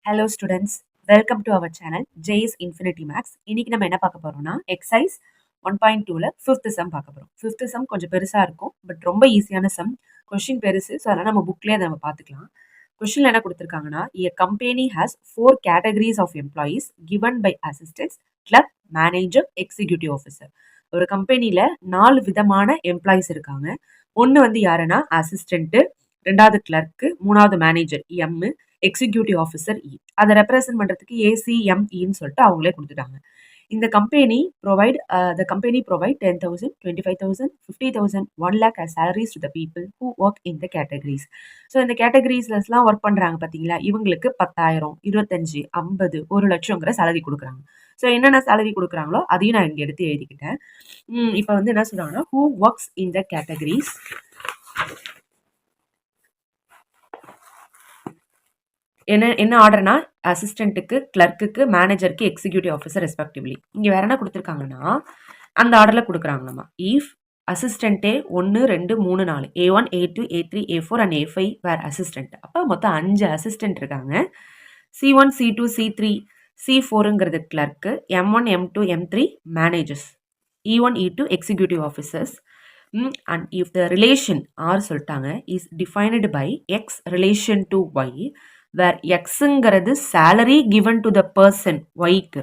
Hello students, welcome to our channel JS Infinity Max. இன்னைக்கு நம்ம என்ன பார்க்க போறோம்னா எக்ஸசைஸ் 1.2ல ஃபிஃப்த் சம் பார்க்க போறோம். ஃபிஃப்த் சம் கொஞ்சம் பெருசா இருக்கும், பட் ரொம்ப ஈஸியான சம். கொஸ்டின் பெருசு, ஸோ அதனால நம்ம புக்லேயே அதை நம்ம பார்த்துக்கலாம். கொஸ்டின்ல என்ன கொடுத்துருக்காங்கன்னா, a company has 4 categories of employees given by assistants, clerk, manager, executive officer. ஒரு கம்பெனில 4 விதமான எம்ப்ளாயிஸ் இருக்காங்க. ஒன்று வந்து யாருன்னா அசிஸ்டன்ட், ரெண்டாவது கிளர்க்கு, மூணாவது மேனேஜர் எம், எக்ஸிக்யூட்டிவ் ஆஃபீஸர் இ. அதை ரெப்ரசென்ட் பண்ணுறதுக்கு ஏசிஎம்இன்னு சொல்லிட்டு அவங்களே கொடுத்துட்டாங்க. இந்த company provide the company provide 10,000, 25,000, 50,000, 1 lakh as salaries to the people who work in the categories. So இந்த கேட்டகரிஸ்லாம் ஒர்க் பண்ணுறாங்க பார்த்தீங்களா, இவங்களுக்கு 10,000, 25, 50, 1,00,000ங்கிற சேலரி கொடுக்குறாங்க. ஸோ என்னென்ன சேலரி கொடுக்குறாங்களோ அதையும் நான் இங்கே எடுத்து எழுதிக்கிட்டேன். இப்போ வந்து என்ன சொல்கிறாங்கன்னா, who works in the categories. என்ன ஆர்டர்னா அசிஸ்டண்ட்டுக்கு, கிளர்க்குக்கு, மேனேஜருக்கு, எக்ஸிக்யூட்டிவ் ஆஃபீஸர் ரெஸ்பெக்டிவ்லி. இங்கே வேற என்ன கொடுத்துருக்காங்கன்னா, அந்த ஆர்டரில் கொடுக்குறாங்களாமா. இஃப் அசிஸ்டண்ட்டே 1, 2, 3, 4 A1, A2, A3, A4 அண்ட் A5 வேர் அசிஸ்டண்ட். அப்போ மொத்தம் 5 அசிஸ்டண்ட் இருக்காங்க. C1, C2, C3, C4ங்கிறது clerk, M1, M2, M3 managers, E1, E2 executive officers. And if the relation R சொல்லிட்டாங்க is defined by X relation to Y, where எக்ஸுங்கிறது salary given to the person ஒய்க்கு.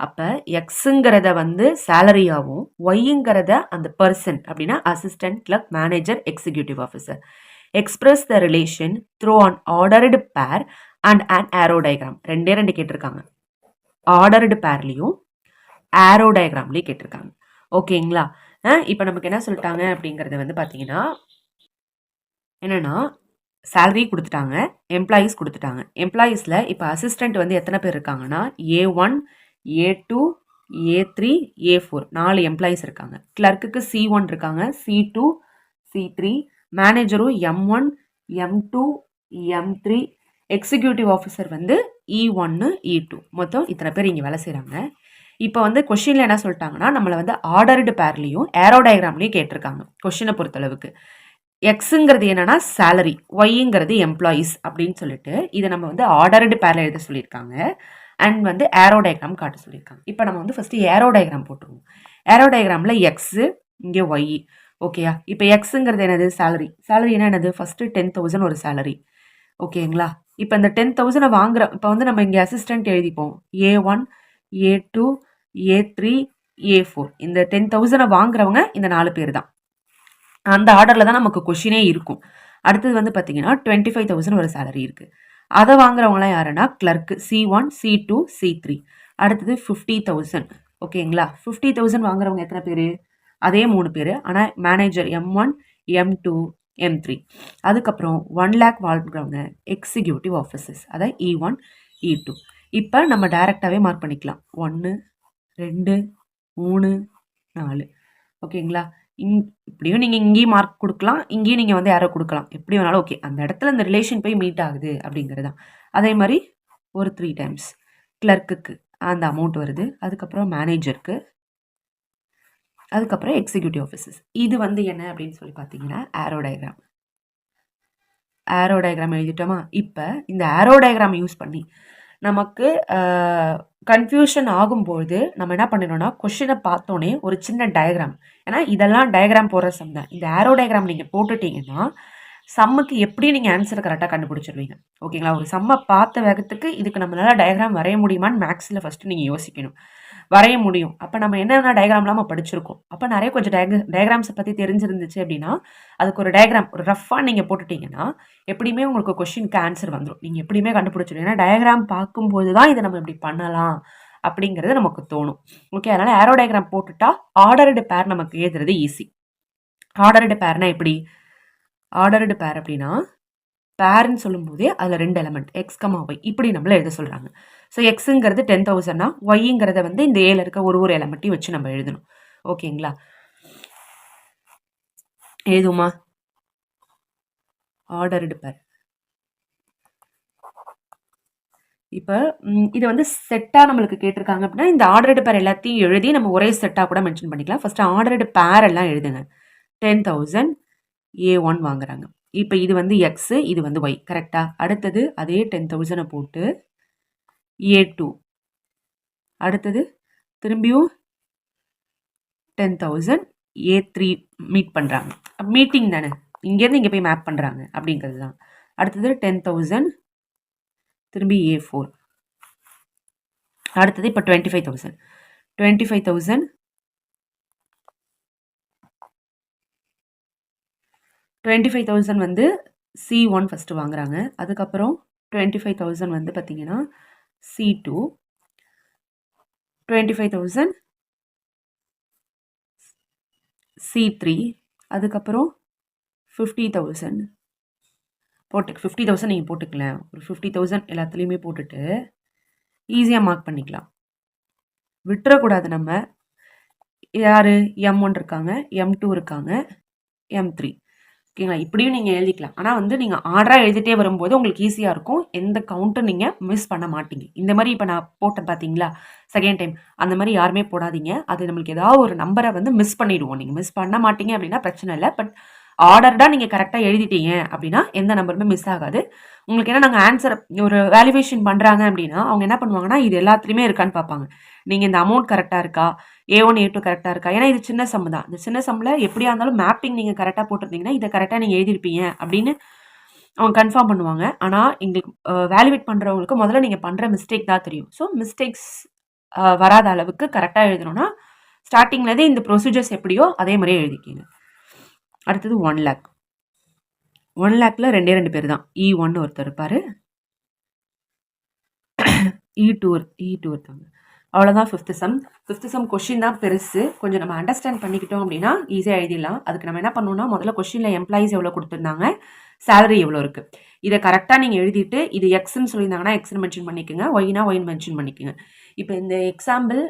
அப்போ எக்ஸுங்கிறத வந்து சேலரியாகவும் ஒய்ங்கிறத அந்த பர்சன் அப்படின்னா assistant, clerk, manager, executive officer. Express the relation through an ordered pair and and arrow diagram. ரெண்டு கேட்டிருக்காங்க. ஆர்டர்டு பேர்லையும் ஆரோ டயக்ராம்லையும் கேட்டிருக்காங்க. ஓகேங்களா? இப்போ நமக்கு என்ன சொல்லிட்டாங்க அப்படிங்கிறத வந்து பார்த்தீங்கன்னா, என்னென்னா சேலரி கொடுத்துட்டாங்க, எம்ப்ளாயீஸ் கொடுத்துட்டாங்க. எம்ப்ளாயீஸில் இப்போ அசிஸ்டண்ட் வந்து எத்தனை பேர் இருக்காங்கன்னா, A1, A2, A3, A4 4 employees இருக்காங்க. கிளர்க்குக்கு C1 இருக்காங்க, C2, C3, மேனேஜரும் M1, M2, M3, executive officer வந்து E1, E2. மொத்தம் இத்தனை பேர் இங்கே வேலை செய்கிறாங்க. இப்போ வந்து கொஷினில் என்ன சொல்லிட்டாங்கன்னா, நம்மளை வந்து ஆர்டர்டு பேர்லேயும் ஏரோ டயக்ராம்லேயும் கேட்டிருக்காங்க. கொஷினை பொறுத்தளவுக்கு எக்ஸுங்கிறது என்னன்னா சேலரி, ஒய்ங்கிறது எம்ப்ளாயீஸ் அப்படின்னு சொல்லிட்டு இதை நம்ம வந்து ஆர்டர்டு பேரில் எழுத சொல்லியிருக்காங்க. அண்ட் வந்து ஏரோ டயக்ராம் காட்ட சொல்லியிருக்காங்க. இப்போ நம்ம வந்து ஃபஸ்ட்டு ஏரோ டயக்ராம் போட்டுருவோம். ஏரோ டயக்ராமில் எக்ஸு, இங்கே ஒய். ஓகேயா? இப்போ எக்ஸுங்கிறது என்னது சேலரி. சேலரி என்னது ஃபஸ்ட்டு 10,000 ஒரு சேலரி. ஓகேங்களா? இப்போ இந்த 10,000 வாங்குற, இப்போ வந்து நம்ம இங்கே assistant எழுதிப்போம். A1, A2, A3, A4. இந்த 10,000 வாங்குறவங்க இந்த 4 பேர் தான். அந்த ஆர்டரில் தான் நமக்கு கொஷினே இருக்கும். அடுத்தது வந்து பார்த்தீங்கன்னா 25,000 ஒரு சேலரி இருக்குது. அதை வாங்குறவங்களாம் யாருன்னா கிளர்க்கு, C1, C2, C3. அடுத்தது 50,000. ஓகேங்களா? 50,000 வாங்குறவங்க எத்தனை பேர்? அதே 3 பேர். ஆனால் மேனேஜர் M1, M2, M3. அதுக்கப்புறம் 1 lakh வாங்குறவங்க எக்ஸிக்யூட்டிவ் ஆஃபீஸர்ஸ், அதாவது E1, E2. இப்போ நம்ம டைரெக்டாகவே மார்க் பண்ணிக்கலாம். 1, 2, 3, 4. ஓகேங்களா? இப்படியும் நீங்கள் இங்கேயும் மார்க் கொடுக்கலாம், இங்கேயும் நீங்கள் வந்து யாரோ கொடுக்கலாம், எப்படி வேணாலும் ஓகே. அந்த இடத்துல இந்த ரிலேஷன் போய் மீட் ஆகுது அப்படிங்கிறது தான். அதே மாதிரி ஒரு 3 டைம்ஸ் கிளர்க்குக்கு அந்த அமௌண்ட் வருது, அதுக்கப்புறம் மேனேஜருக்கு, அதுக்கப்புறம் எக்ஸிக்யூட்டிவ் ஆஃபீஸர்ஸ். இது வந்து என்ன அப்படின்னு சொல்லி பார்த்தீங்கன்னா ஆரோ டயக்ராம். ஆரோ டயக்ராம் எழுதிட்டோமா? இப்போ இந்த ஆரோ டயக்ராம் யூஸ் பண்ணி நமக்கு கன்ஃபியூஷன் ஆகும்போது நம்ம என்ன பண்ணிடணும்னா, கொஷினை பார்த்தோன்னே ஒரு சின்ன டயக்ராம், ஏன்னா இதெல்லாம் டயக்ராம் போடுற சம் தான். இந்த ஆரோ டயக்ராம் நீங்கள் போட்டுட்டீங்கன்னா சம்முக்கு எப்படி நீங்கள் ஆன்சரை கரெக்டாக கண்டுபிடிச்சிருவீங்க. ஓகேங்களா? ஒரு சம்மை பார்த்த வேகத்துக்கு இதுக்கு நம்மளால டயக்ராம் வரைய முடியுமான்னு மேக்ஸில் ஃபஸ்ட்டு நீங்கள் யோசிக்கணும். வரைய முடியும். அப்போ நம்ம என்னென்ன டயக்ராம்லாம் நம்ம படிச்சிருக்கோம், அப்போ நிறைய கொஞ்சம் டயக்ராம்ஸை பற்றி தெரிஞ்சிருந்துச்சு அப்படின்னா அதுக்கு ஒரு டயக்ராம் ஒரு ரஃப்பாக நீங்கள் போட்டுட்டீங்கன்னா எப்படியுமே உங்களுக்கு கொஷினுக்கு ஆன்சர் வந்துடும். நீங்கள் எப்படியுமே கண்டுபிடிச்சிடும். ஏன்னா டயக்ராம் பார்க்கும்போது தான் இதை நம்ம இப்படி பண்ணலாம் அப்படிங்கிறது நமக்கு தோணும். ஓகே, அதனால் ஏரோ டயக்ராம் போட்டுட்டா ஆர்டர்டு பேர் நமக்கு எழுதுறது ஈஸி. ஆர்டர்டு பேர்னா எப்படி? ஆர்டர்டு பேர் அப்படின்னா பேர்ன்னு சொல்லும்போதே அதில் 2 எலமெண்ட் எக்ஸ், ஒய் இப்படி நம்மள எழுத சொல்கிறாங்க. ஸோ எக்ஸுங்கிறது 10,000னா ஒய்ங்கிறத வந்து இந்த ஏல இருக்க ஒரு எலமெண்ட்டையும் வச்சு நம்ம எழுதணும். ஓகேங்களா? எழுதுமா? ஆர்டர்டு பேர். இப்போ இது வந்து செட்டாக நம்மளுக்கு கேட்டிருக்காங்க அப்படின்னா இந்த ஆர்டர்டு பேர் எல்லாத்தையும் எழுதி நம்ம ஒரே செட்டாக கூட மென்ஷன் பண்ணிக்கலாம். ஃபஸ்ட்டு ஆர்டர்டு பேர் எல்லாம் எழுதுங்க. 10,000 A1 வாங்குறாங்க. இப்போ இது வந்து எக்ஸு, இது வந்து ஒய். கரெக்டாக? அடுத்தது அதே 10,000 போட்டு A2. அடுத்தது திரும்பியும் 10,000 A3 மீட் பண்ணுறாங்க. மீட்டிங் தானே, இங்கேருந்து இங்கே போய் மேப் பண்ணுறாங்க அப்படிங்கிறது தான். அடுத்தது 10,000 திரும்பி A4. அடுத்தது இப்போ 25,000 25,000 வந்து C1 ஃபஸ்ட்டு வாங்குறாங்க. அதுக்கப்புறம் 25,000 வந்து பார்த்தீங்கன்னா C2, 25,000 C3, அதுக்கப்புறம் 50,000 போட்டு 50,000 நீங்கள் போட்டுக்கலாம். ஒரு 50,000 எல்லாத்துலேயுமே போட்டுட்டு ஈஸியாக மார்க் பண்ணிக்கலாம். விட்டுறக்கூடாது. நம்ம யார் M1 இருக்காங்க, M2 இருக்காங்க, M3. ஓகேங்களா? இப்படியும் நீங்கள் எழுதிக்கலாம். ஆனால் வந்து நீங்கள் ஆர்டராக எழுதிட்டே வரும்போது உங்களுக்கு ஈஸியாக இருக்கும். எந்த கவுண்ட்டும் நீங்கள் மிஸ் பண்ண மாட்டீங்க. இந்த மாதிரி இப்போ நான் போட்டேன் பார்த்தீங்களா செகண்ட் டைம், அந்த மாதிரி யாருமே போடாதீங்க. அது நம்மளுக்கு ஏதாவது ஒரு நம்பரை வந்து மிஸ் பண்ணிவிடுவோம். நீங்கள் மிஸ் பண்ண மாட்டீங்க அப்படின்னா பிரச்சனை இல்லை. பட் ஆர்டர்டாக நீங்கள் கரெக்டாக எழுதிட்டீங்க அப்படின்னா எந்த நம்பருமே மிஸ் ஆகாது. உங்களுக்கு என்ன, நாங்கள் ஆன்சர் ஒரு வேல்யூவேஷன் பண்ணுறாங்க அப்படின்னா அவங்க என்ன பண்ணுவாங்கன்னா இது எல்லாத்துலேயுமே இருக்கான்னு பார்ப்பாங்க. நீங்கள் இந்த அமௌண்ட் கரெக்டாக இருக்கா, A1 A2 கரெக்டாக இருக்கா. ஏன்னா இது சின்ன சம் தான். இந்த சின்ன சம்மில் எப்படியா இருந்தாலும் மேப்பிங் நீங்கள் கரெக்டாக போட்டிருந்தீங்கன்னா இதை கரெக்டாக நீங்கள் எழுதிருப்பீங்க அப்படின்னு அவங்க கன்ஃபார்ம் பண்ணுவாங்க. ஆனால் எங்களுக்கு வேல்யூவேட் பண்ணுறவங்களுக்கு முதல்ல நீங்கள் பண்ணுற மிஸ்டேக் தான் தெரியும். ஸோ மிஸ்டேக்ஸ் வராத அளவுக்கு கரெக்டாக எழுதணும்னா ஸ்டார்டிங்லேருந்தே இந்த ப்ரொசீஜர்ஸ் எப்படியோ அதே மாதிரியே எழுதிக்கிங்க. அடுத்தது 1 lakh. 1 lakhல 2 பேர் தான். E1 ஒருத்தர் இருப்பார், E2 இருக்காங்க. அவ்வளோதான் fifth some. Fifth some question தான் பெருசு. கொஞ்சம் நம்ம அண்டர்ஸ்டாண்ட் பண்ணிக்கிட்டோம் அப்படின்னா ஈஸியாக எழுதிடலாம். அதுக்கு நம்ம என்ன பண்ணணும்னா முதல்ல கொஷினில் எம்ப்ளாயிஸ் எவ்வளோ கொடுத்துருந்தாங்க, சேலரி எவ்வளோ இருக்குது, இதை கரெக்டாக நீங்கள் எழுதிட்டு இது எக்ஸ்ன்னு சொல்லியிருந்தாங்கன்னா எக்ஸ்ன்னு மென்ஷன் பண்ணிக்கோங்க, ஒய்னா ஒய்ன்னு மென்ஷன் பண்ணிக்கோங்க. இப்போ இந்த எக்ஸாம்பிள்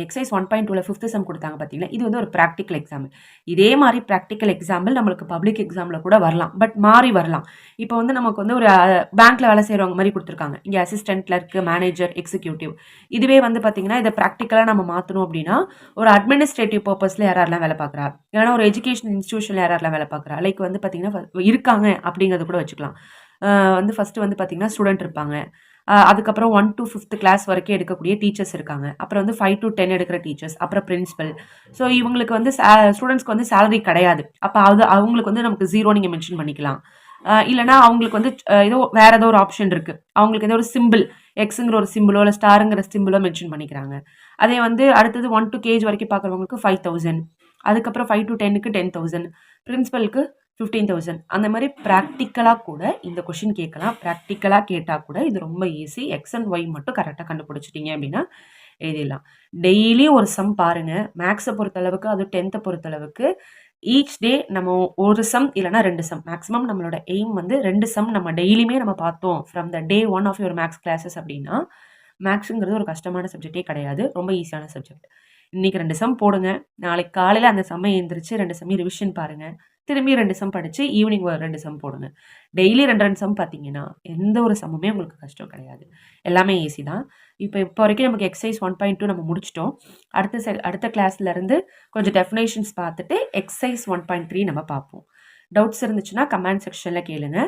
எக்ஸைஸ் 1.2ல ஃபிஃப்த் சம் கொடுத்தாங்க பார்த்தீங்களா, இது வந்து ஒரு ப்ராக்டிக்கல் எக்ஸாம்பிள். இதே மாதிரி ப்ராக்டிக்கல் எக்ஸாம்பிள் நம்மளுக்கு பப்ளிக் எக்ஸாமில் கூட வரலாம், பட் மாறி வரலாம். இப்போ வந்து நமக்கு வந்து ஒரு பேங்க்கில் வேலை செய்கிறவங்க மாதிரி கொடுத்துருக்காங்க. இங்கே அசிஸ்டன்ட், கிளர்க், மேனேஜர், எக்ஸிக்யூட்டிவ். இதுவே வந்து பார்த்தீங்கன்னா இதை ப்ராக்டிக்கலாக நம்ம மாற்றணும் அப்படின்னா ஒரு அட்மினிஸ்ட்ரேட்டிவ் பர்பஸில் யாரெல்லாம் வேலை பார்க்குறா, இல்லைனா ஒரு எஜுகேஷன் இன்ஸ்டியூஷனில் யாரெல்லாம் வேலை பார்க்குறா, லைக் வந்து பார்த்தீங்கன்னா இருக்காங்க அப்படிங்கிறது கூட வச்சுக்கலாம். வந்து ஃபஸ்ட்டு வந்து பார்த்தீங்கன்னா ஸ்டூடெண்ட் இருப்பாங்க, அதுக்கப்புறம் 1 to 5th கிளாஸ் வரைக்கும் எடுக்கக்கூடிய டீச்சர்ஸ் இருக்காங்க, அப்புறம் வந்து 5 to 10 எடுக்கிற டீச்சர்ஸ், அப்புறம் பிரின்சிபல். ஸோ இவங்களுக்கு வந்து ஸ்டூடெண்ட்ஸ்க்கு வந்து சேலரி கிடையாது. அப்போ அவங்களுக்கு வந்து நமக்கு 0 நீங்கள் மென்ஷன் பண்ணிக்கலாம். இல்லைனா அவங்களுக்கு வந்து வேற ஏதோ ஒரு ஆப்ஷன் இருக்குது, அவங்களுக்கு ஏதோ ஒரு சிம்பிள் எக்ஸுங்கிற ஒரு சிம்பிளோ இல்லை ஸ்டாருங்கிற சிம்பிளோ மென்ஷன் பண்ணிக்கிறாங்க. அதே வந்து அடுத்தது 1 to KG வரைக்கும் பார்க்குறவங்களுக்கு 5,000, அதுக்கப்புறம் 5 to 10க்கு 10,000, பிரின்சிபலுக்கு 15,000. அந்த மாதிரி ப்ராக்டிக்கலாக கூட இந்த கொஷின் கேட்கலாம். ப்ராக்டிக்கலாக கேட்டால் கூட இது ரொம்ப ஈஸி. எக்ஸ் அண்ட் ஒய் மட்டும் கரெக்டாக கண்டுபிடிச்சிட்டிங்க அப்படின்னா எழுதிடலாம். டெய்லி ஒரு சம் பாருங்கள். மேக்ஸை பொறுத்தளவுக்கு அது 10th பொறுத்தளவுக்கு ஈச் டே நம்ம ஒரு சம் இல்லைனா 2 சம், மேக்ஸிமம் நம்மளோட எய்ம் வந்து 2 சம் நம்ம டெய்லியுமே நம்ம பார்த்தோம் from the day 1 of your maths classes அப்படின்னா மேக்ஸுங்கிறது ஒரு கஷ்டமான சப்ஜெக்டே கிடையாது, ரொம்ப ஈஸியான சப்ஜெக்ட். இன்றைக்கி 2 சம் போடுங்க, நாளைக்கு காலையில் அந்த சம்மை எழுந்திரிச்சு 2 சம்மையும் ரிவிஷன் பாருங்கள், திரும்பி 2 சம் படித்து ஈவினிங் ஒரு 2 சம் போடுங்க. டெய்லி 2 சம் பார்த்தீங்கன்னா எந்த ஒரு சம்முமே உங்களுக்கு கஷ்டம் கிடையாது, எல்லாமே ஈஸி தான். இப்போ வரைக்கும் நமக்கு எக்ஸசைஸ் 1.2 நம்ம முடிச்சிட்டோம். அடுத்த கிளாஸ்லேருந்து கொஞ்சம் டெஃபினேஷன்ஸ் பார்த்துட்டு எக்ஸசைஸ் 1.3 நம்ம பார்ப்போம். டவுட்ஸ் இருந்துச்சுன்னா கமெண்ட் செக்ஷனில் கேளுங்க.